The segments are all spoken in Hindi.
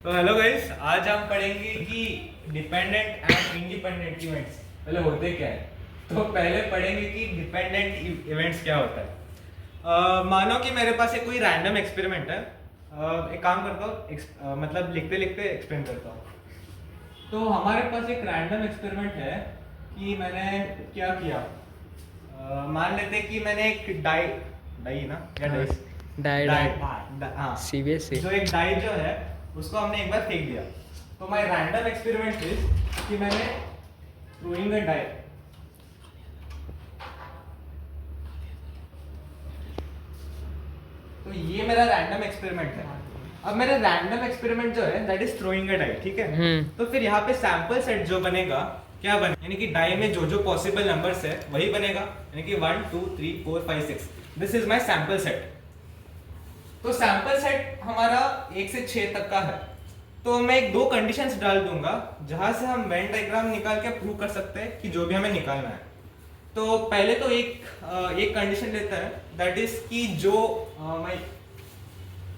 तो हेलो गाइस, आज हम पढ़ेंगे कि डिपेंडेंट एंड इंडिपेंडेंट इवेंट्स पहले होते क्या है। तो पहले पढ़ेंगे कि डिपेंडेंट इवेंट्स क्या होता है। मानो कि मेरे पास एक कोई रैंडम एक्सपेरिमेंट है। एक काम करता हूँ, मतलब लिखते लिखते एक्सप्लेन करता हूँ। तो हमारे पास एक रैंडम एक्सपेरिमेंट है कि मैंने क्या किया। मान लेते हैं कि मैंने एक डाई डाई ना या डाइस डाई हाँ, सीबीएसई जो एक डाई जो है उसको हमने एक बार फेंक दिया। तो माय रैंडम एक्सपेरिमेंट इज कि मैंने थ्रोइंग अ डाई, तो ये मेरा रैंडम एक्सपेरिमेंट है। अब मेरा रैंडम एक्सपेरिमेंट जो है that is throwing a die, ठीक है। तो फिर यहाँ पे सैंपल सेट जो बनेगा क्या बने, यानी कि डाई में जो जो पॉसिबल नंबर्स है वही बनेगा, यानी कि 1 2 3 4 5 6। This is my sample set. तो सैंपल सेट हमारा 1 से 6 तक का है। तो मैं एक दो कंडीशंस डाल दूंगा जहां से हम वेन डायग्राम निकाल के प्रूव कर सकते हैं कि जो भी हमें निकालना है। तो पहले तो एक कंडीशन लेता है, दैट इज कि जो मैं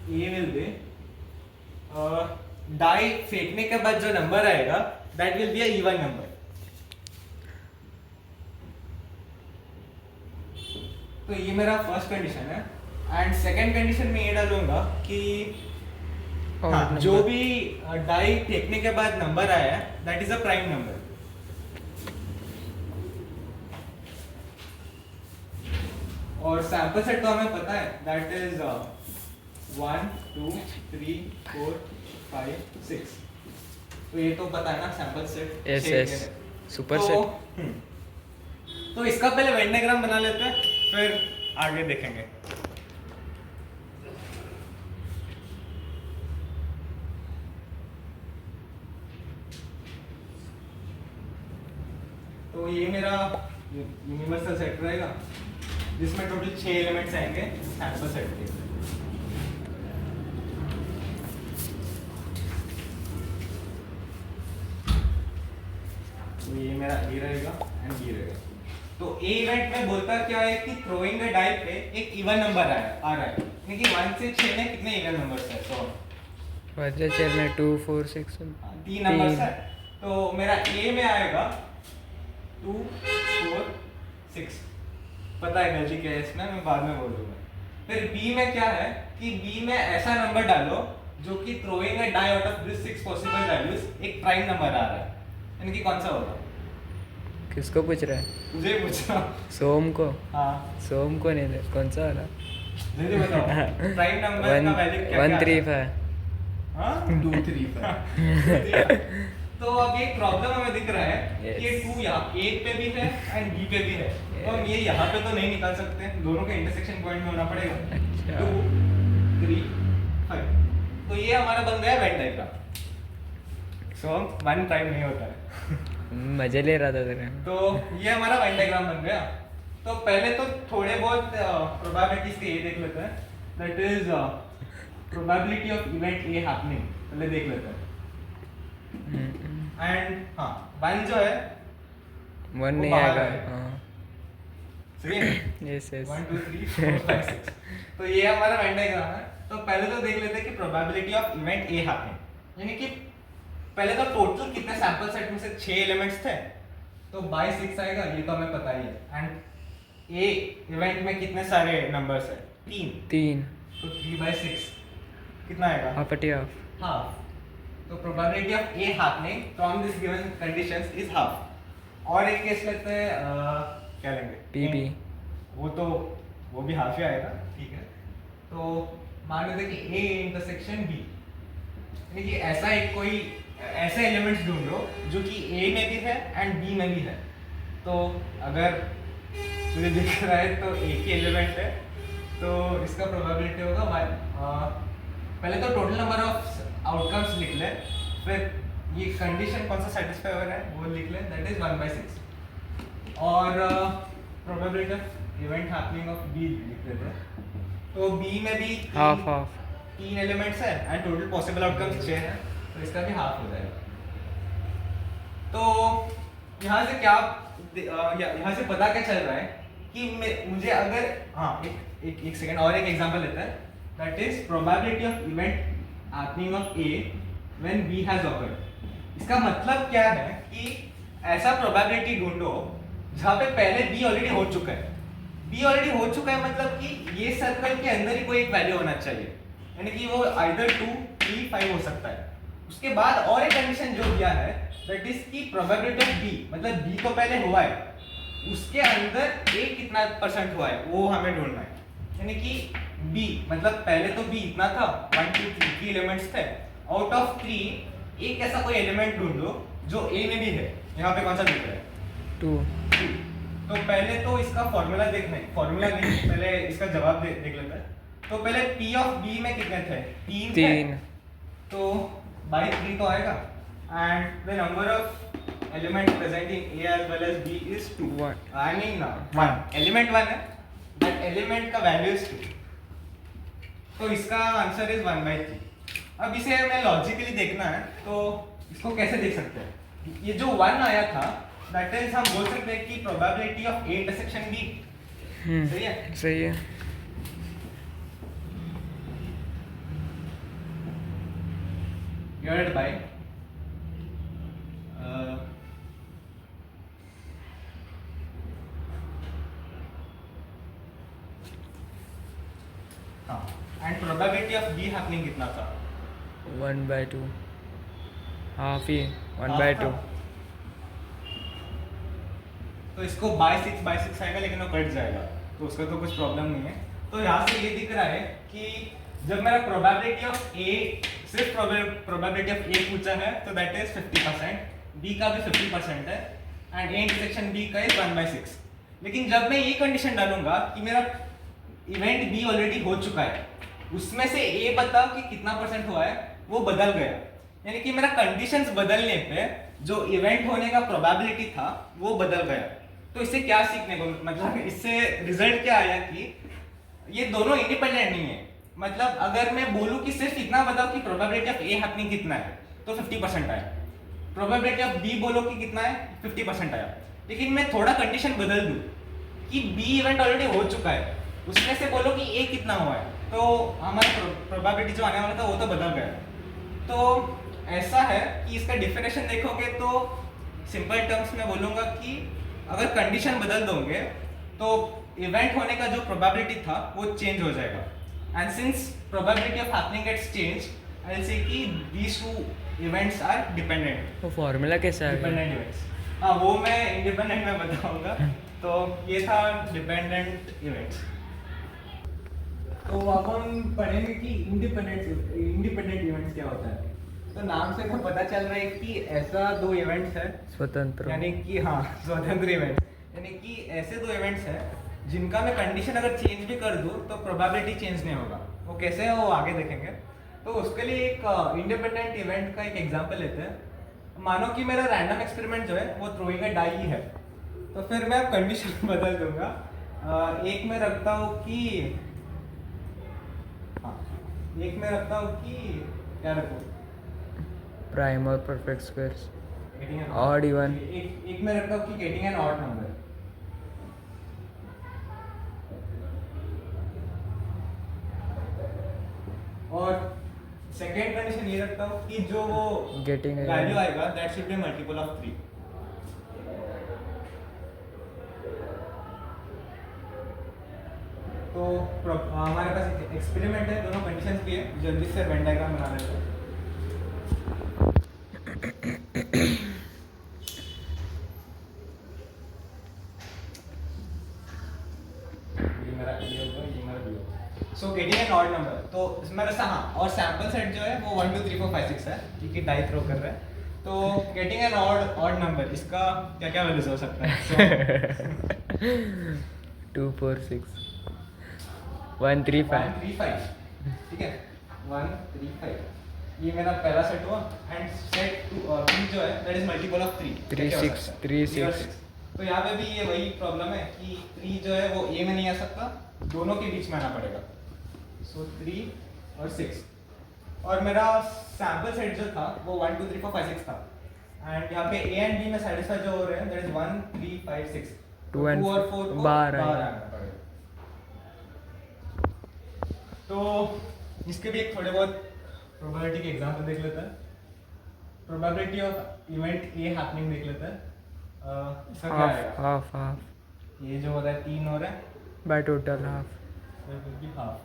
ये विल बी डाई फेंकने के बाद जो नंबर आएगा that will be a even number. तो ये मेरा फर्स्ट कंडीशन है। एंड सेकंड कंडीशन में ये डालूंगा कि हाँ, जो भी डाई फेंकने के बाद नंबर आया है that is a prime number. और सैंपल सेट तो हमें पता है दैट इज 1 2 3 4 5 6। तो ये तो पता है ना sample set. S super set. तो इसका पहले वेन डायग्राम बना लेते हैं, फिर आगे देखेंगे। तो ये मेरा यूनिवर्सल सेट रहेगा जिसमें टोटल 6 एलिमेंट्स आएंगे सैंपल सेट के। तो ये मेरा ए रहेगा एंड बी रहेगा। तो ए इवेंट में बोलता क्या है कि थ्रोइंग अ डाई पे एक इवन नंबर आ रहा है, यानी कि 1 से 6 में कितने इवन नंबर्स है। तो वजह चेयर में 2 4 6 तीन नंबर्स है। तो मेरा ए में आएगा 2 4 6। पता है गलती क्या है इसमें, मैं बाद में बोल दूंगा। फिर बी में क्या है कि बी में ऐसा नंबर डालो जो कि throwing a die out of this 6 possible values एक प्राइम नंबर आ रहा है, यानी कि कौन सा होगा। किसको पूछ रहा है? मुझे पूछो। सोम को। हाँ, सोम को नहीं दे, कौन सा वाला? जल्दी बताओ प्राइम नंबर का वैल्यू क्या क्या 135। हाँ 235। तो अब ये प्रॉब्लम हमें दिख रहा है कि ये 2 यहाँ ए पे भी है एंड बी पे भी है। तो हम ये यहाँ पे तो नहीं निकाल सकते, दोनों के इंटरसेक्शन पॉइंट में होना पड़ेगा। अच्छा। 2 3 5। तो ये हमारा बन गया Venn diagram. So one time नहीं होता है। मजे ले रहा था तेरे। तो ये हमारा वेन डायग्राम बन गया। तो पहले तो थोड़े बहुत प्रोबेबिलिटीज के ये देख लेते हैं, that is probability of event A happening पहले देख लेते हैं। एंड हाँ, वन जो है 1 नहीं बाहर आएगा। आएगा। हाँ सही है। Yes yes 1 2 3 4 5 6। तो ये हमारा वेन डायग्राम है। तो पहले तो देख लेते हैं कि probability of event A happening, यानी कि पहले तो टोटल कितने सैंपल सेट में से 6 एलिमेंट्स थे, तो बाय 6 आएगा, ये तो हमें पता ही है। एंड ए इवेंट में कितने सारे नंबर्स है, 3। तो 3/6 कितना आएगा, हाफ। तो probability of A happening from this given conditions is half. और एक केस लेते हैं, क्या लेंगे, पीबी। वो भी हाफ ही आएगा, ठीक है। तो मान लेते हैं कि ए इंटरसेक्शन बी, यानी कि ऐसा एक कोई ऐसे एलिमेंट्स ढूंढो जो कि ए में भी है एंड बी में भी है। तो अगर तुझे दिख रहा है तो एक ही एलिमेंट है, तो इसका प्रोबेबिलिटी होगा पहले तो टोटल नंबर ऑफ आउटकम्स लिख ले, फिर ये कंडीशन कौन सा सेटिस्फाई हो रहा है वो लिख ले, दैट इज 1/6। और probability of event happening of B लिख लेते हैं। तो बी में भी हाफ 3 एलिमेंट्स है एंड टोटल पॉसिबल आउटकम्स 6 है, तो इसका भी हाफ हो जाएगा। तो यहाँ से क्या यहाँ से पता क्या चल रहा है कि मुझे अगर एक सेकंड और एक एग्जांपल लेते हैं, that is probability of event happening of A when B has occurred. इसका मतलब क्या है कि ऐसा प्रोबेबिलिटी ढूंढो जहाँ पे पहले B ऑलरेडी हो चुका है. B ऑलरेडी हो चुका है मतलब कि ये सर्कल के अंदर ही कोई एक वैल्यू होना चाहिए, यानी कि वो आइदर 2, 3, 5 हो सकता है. उसके बाद और एक कंडीशन जो दिया है दैट इज की प्रोबेबिलिटी ऑफ B, मतलब B तो पहले हुआ है, उसके अंदर A कितना % हुआ है वो हमें ढूंढना है. यानी कि B मतलब पहले तो B इतना था, 1 2 3 एलिमेंट्स थे. आउट ऑफ 3 एक ऐसा कोई एलिमेंट ढूंढो जो A में भी है. यहाँ पे कौन सा दिख रहा है? 2. तो पहले तो इसका फॉर्मूला देखना है, फॉर्मूला नहीं, पहले इसका जवाब देख लेते हैं. तो पहले P ऑफ B में कितने थे? 3 तो बाई 3 तो आएगा. And the number of element present in A as well as B is 2. I mean 1. Element 1 है, दैट एलिमेंट का वैल्यू इज 2. तो इसका आंसर इज 1/3. अब इसे हमें लॉजिकली देखना है, तो इसको कैसे देख सकते हैं? ये जो 1 आया था दैट इज हम बोल सकते हैं कि probability of A intersection B. सही है? सही है. Divided by and probability of B happening कितना था? 1/2. हाफ ही 1/2. तो इसको by6 आएगा, लेकिन वो कट जाएगा, तो उसका तो कुछ प्रॉब्लम नहीं है. तो यहाँ से ये दिख रहा है कि जब मेरा प्रोबेबिलिटी ऑफ A, सिर्फ प्रोबेबिलिटी ऑफ A पूछा है तो दैट इज 50%, B का भी 50% है, एंड A इंटरसेक्शन B का इज 1/6. लेकिन जब मैं ये कंडीशन डालूंगा कि मेरा इवेंट B ऑलरेडी हो चुका है, उसमें से A बताओ कि कितना % हुआ है, वो बदल गया. यानी कि मेरा कंडीशंस बदलने पे जो इवेंट होने का प्रोबेबिलिटी था वो बदल गया. तो इससे क्या सीखने को, मतलब इससे रिजल्ट क्या आया कि ये दोनों इंडिपेंडेंट नहीं है. मतलब अगर मैं बोलूं कि सिर्फ इतना बताओ कि प्रोबेबिलिटी ऑफ A हैपनिंग कितना है, तो 50% आया. प्रोबेबिलिटी ऑफ B बोलो कि कितना है, 50% आया. लेकिन मैं थोड़ा कंडीशन बदल दूं कि B इवेंट ऑलरेडी हो चुका है, उसमें से बोलो कि A कितना हुआ है, तो हमारा प्रोबेबिलिटी जो आने वाला था वो तो बदल गया. तो ऐसा है कि इसका डेफिनेशन देखोगे तो सिंपल टर्म्स में बोलूँगा कि अगर कंडीशन बदल दोगे तो इवेंट होने का जो प्रोबेबिलिटी था वो चेंज हो जाएगा. And since probability of happening gets change, I will say कि these two events are dependent. वो फॉर्मूला कैसा है? डिपेंडेंट इवेंट्स, हाँ वो मैं इंडिपेंडेंट में बताऊंगा. तो ये था डिपेंडेंट इवेंट्स. तो अब हम पढ़ेंगे कि इंडिपेंडेंट इवेंट्स क्या होता है. तो नाम से तो पता चल रहा है कि ऐसा दो इवेंट्स है स्वतंत्र, यानी कि हाँ स्वतंत्र इवेंट, यानी कि ऐसे दो इवेंट्स हैं जिनका मैं कंडीशन अगर चेंज भी कर दूँ तो प्रोबेबिलिटी चेंज नहीं होगा. वो कैसे है वो आगे देखेंगे. तो उसके लिए एक इंडिपेंडेंट इवेंट का एक एग्जांपल लेते हैं. मानो कि मेरा रैंडम एक्सपेरिमेंट जो है वो थ्रोइंग अ डाई है, तो फिर मैं कंडीशन बदल दूंगा. एक में रखता हूँ कि क्या रखूँ, प्राइम और परफेक्ट स्क्वायर्स, ऑड इवन. एक में रखता हूँ कि गेटिंग एन ऑड नंबर. और सेकेंड कंडीशन ये रखता हूँ कि जो वो Getting a वैल्यू आएगा that should be multiple of 3. तो हमारे पास एक्सपेरिमेंट है, दोनों कंडीशंस भी है. जल्दी से वेन डायग्राम बना लेते हैं. So getting an odd number, तो मेरा हाँ, और सैंपल सेट जो है वो 1 2 3 4 5 6 है, ठीक है, डाई थ्रो कर रहे हैं. तो गेटिंग एन ऑड नंबर, इसका क्या क्या वैल्यूज हो सकता है? 2 4 6 1 3 5. 1 3 5, ठीक है, 1 3 5 ये मेरा पहला सेट हुआ. एंड सेट 2 जो है दैट इज मल्टीपल ऑफ 3 3 6 3 6. तो यहाँ पे भी ये वही प्रॉब्लम है कि 3 जो है वो A में नहीं आ सकता, दोनों के बीच में आना पड़ेगा. सो 3 और 6, और मेरा सैंपल सेट जो था वो 1 2 3 4 5 6 था. एंड यहाँ पे A एंड B में सेटिस्फाई जो हो रहे हैं दैट इज 1 3 5 6. 2 and 2 और 4 को बाहर आना पड़ेगा. तो इसके भी एक थोड़े बहुत प्रोबेबिलिटी के एग्जांपल देख लेते हैं. Probability of event A happening देख लेते हैं। इसका क्या हाफ आएगा? हाफ हाफ ये जो होता है 3 हो रहा है, बाय टोटल हाफ तो it will be half.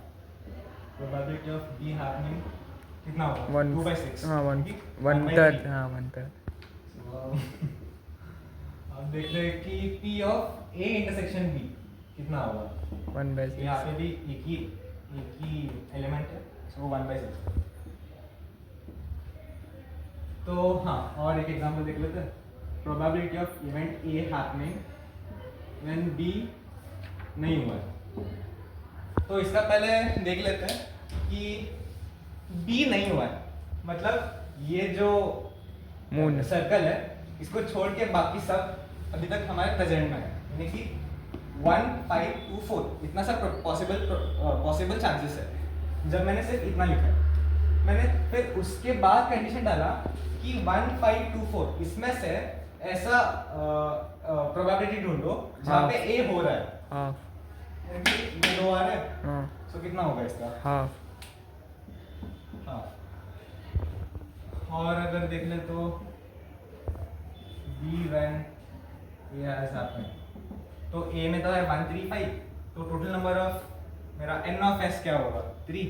Probability of B happening कितना होगा? वन 2/6. हाँ वन ठीक? वन 1/3. थर्ड हाँ वन थर्ड So, अब देख रहे हैं कि P of A intersection B कितना होगा? वन बाय तो यहाँ पे भी एक ही एलिमेंट है, so 1/6. तो हाँ, और एक एग्जांपल देख लेते हैं। Probability of event A happening when B नहीं हुआ है। तो इसका पहले देख लेते हैं कि B नहीं हुआ है, मतलब ये जो मून सर्कल है इसको छोड़ के बाकी सब अभी तक हमारे प्रेजेंट में है, यानी कि 1 5 2 4 इतना सा पॉसिबल चांसेस है। जब मैंने सिर्फ इतना लिखा है, मैंने फिर उसके बाद कंडीशन डाला कि 1 5 2 4 इसमें से ऐसा प्रोबेबिलिटी ढूंढो जहाँ हाँ। पे A हो रहा है, हाफ यानी कि ये 2 आ रहा है, हाँ तो कितना होगा इसका? हाफ हाँ। और अगर देख ले तो B when A has happened, तो A में तो है 1 3 5, तो टोटल नंबर ऑफ मेरा n ऑफ s क्या होगा? 3।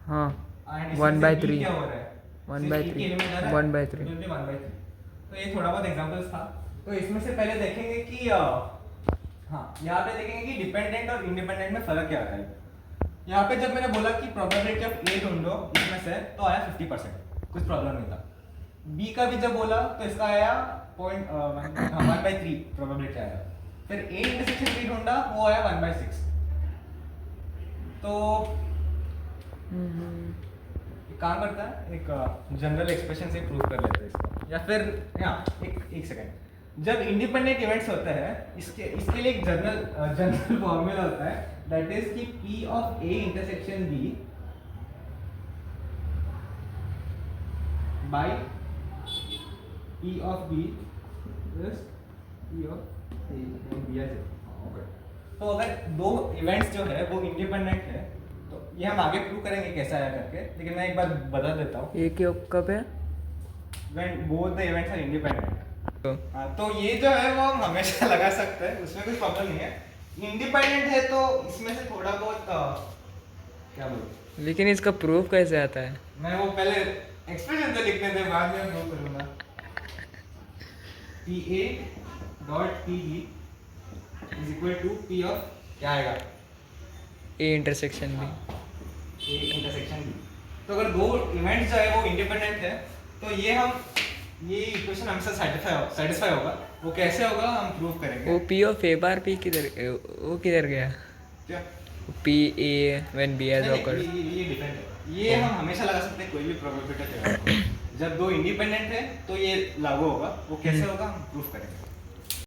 हाँ एंड 1/3 क्या हो रहा है? 1/3 1/3 1/3। तो ये थोड़ा बहुत एग्जांपल्स था। तो इसमें से पहले देखेंगे कि हाँ, यहाँ पे देखेंगे कि डिपेंडेंट और इंडिपेंडेंट में फर्क क्या आता है। यहाँ पे जब मैंने बोला कि प्रोबेबिलिटी ऑफ ए ढूंढो इसमें से, तो आया 50%, कुछ प्रॉब्लम नहीं था। बी का भी जब बोला तो इसका आया 1/3 प्रोबेबिलिटी आया। फिर ए इंटरसेक्शन बी ढूंढा, वो आया 1/6। तो एक काम करता है, एक जनरल एक्सप्रेशन से प्रूव कर लेते हैं इसको, या फिर एक सेकंड। जब इंडिपेंडेंट इवेंट्स होते हैं, इसके लिए एक जनरल फॉर्मूला होता है, दैट इज कि P of A intersection B by P of B is P of A and B as okay. तो अगर दो इवेंट्स जो है वो इंडिपेंडेंट है, तो ये हम आगे प्रूव करेंगे कैसा आया करके, लेकिन मैं एक बार बता देता हूँ। ये क्यों कब है When both the events are independent, तो हाँ, तो ये जो है वो हम हमेशा लगा सकते हैं, उसमें कोई प्रॉब्लम नहीं है। इंडिपेंडेंट है तो इसमें से थोड़ा बहुत क्या बोलूं, लेकिन इसका प्रूफ कैसे आता है मैं वो पहले एक्सप्रेशन तो लिखने थे, बाद में प्रूव करूंगा। P A dot P B is equal to P of क्या आएगा? ए इंटरसेक्शन भी ए इंटरसेक्शन बी। तो अगर दो इवेंट्स जो है वो इंडिपेंडेंट है, तो ये इक्वेशन हमेशा सेटिस्फाई होगा। वो कैसे होगा हम प्रूव करेंगे। वो P of A bar P किधर वो किधर गया क्या? P A when B has occurred ये डिपेंड है, ये हम हमेशा लगा सकते हैं कोई भी प्रोबेबिलिटी थ्योरम। जब दो इंडिपेंडेंट है तो ये लागू होगा, वो कैसे होगा हम प्रूफ करेंगे।